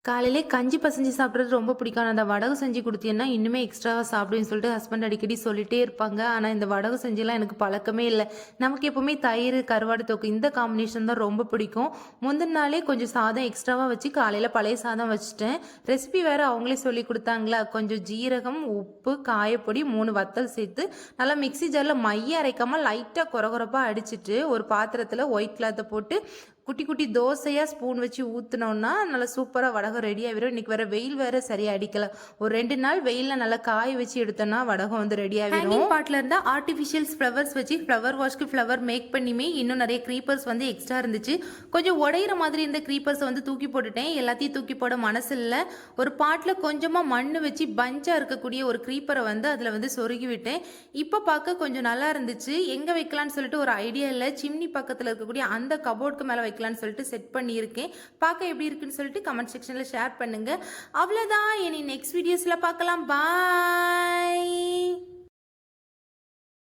காலையிலே கஞ்சி பசஞ்சு சாப்பிட்றது ரொம்ப பிடிக்கும். ஆனா, அந்த வடகு செஞ்சு குடுத்தீங்கன்னா, இன்னுமே எக்ஸ்ட்ராவா சாப்பிடுவேன்னு சொல்லிட்டு ஹஸ்பண்ட் அடிக்கடி சொல்லிட்டே இருப்பாங்க. ஆனா, இந்த வடகு செஞ்சுலாம் எனக்கு பழக்கமே இல்ல. நமக்கு எப்பவுமே தயிர், கருவாடு தொக்கு இந்த காம்பினேஷன் தான் ரொம்ப பிடிக்கும். முந்தின நாளே கொஞ்சம் சாதம் எக்ஸ்ட்ராவா வச்சு காலையில பழைய சாதம் வச்சுட்டேன். ரெசிபி வேற அவங்களே சொல்லிக் குடுத்தாங்களா, கொஞ்சம் ஜீரகம், உப்பு, காயப்பொடி, 3 வத்தல் சேர்த்து நல்லா மிக்ஸி ஜார்ல மைய அரைக்காம லைட்டா கொரகொரப்பா அடிச்சுட்டு, ஒரு பாத்திரத்தில ஒயிட் கிளாத்த போட்டு குட்டி குட்டி தோசையா ஸ்பூன் வச்சு ஊத்துனோம்னா, நல்லா சூப்பரா வடகம் ரெடி ஆயிரும். இன்னைக்கு வேற வெயில் வேற சரியா அடிக்கல. ஒரு 2 நாள் வெயில்ல நல்லா காய வச்சு எடுத்தோம்னா, வடகம் வந்து ரெடி ஆவிரும். ஹேங்கிங் பார்ட்ல இருந்தா ஆர்டிஃபிஷியல் ஃப்ளவர்ஸ் வச்சு ஃப்ளவர் வாஷ்க்கு ஃப்ளவர் மேக் பண்ணியுமே இன்னும் நெறைய க்ரீப்பர்ஸ் வந்து எக்ஸ்ட்ரா இருந்துச்சு. கொஞ்சம் உடையிற மாதிரி இருந்த க்ரீப்பர்ஸ வந்து தூக்கி போட்டுட்டேன். எல்லாத்தையும் தூக்கி போட மனசு இல்ல. ஒரு பாட்ல கொஞ்சமா மண்ணு வச்சு பஞ்சா இருக்கக்கூடிய ஒரு க்ரீப்பர வந்து அதுல வந்து சொருகி விட்டேன். இப்ப பார்க்க கொஞ்சம் நல்லா இருந்துச்சு. எங்க வைக்கலாம்னு சொல்லிட்டு ஒரு ஐடியா இல்ல. சிம்னி பக்கத்துல இருக்கக்கூடிய அந்த கபோர்டுக்கு மேல வைக்கலாம்னு சொல்லிட்டு செட் பண்ணியிருக்கேன். பார்க்க எப்படி இருக்குன்னு சொல்லிட்டு கமெண்ட் செக்ஷன்ல ஷேர் பண்ணுங்க. அவ்வளோதான். இனி நெக்ஸ்ட் வீடியோஸ்ல பார்க்கலாம். பாய்.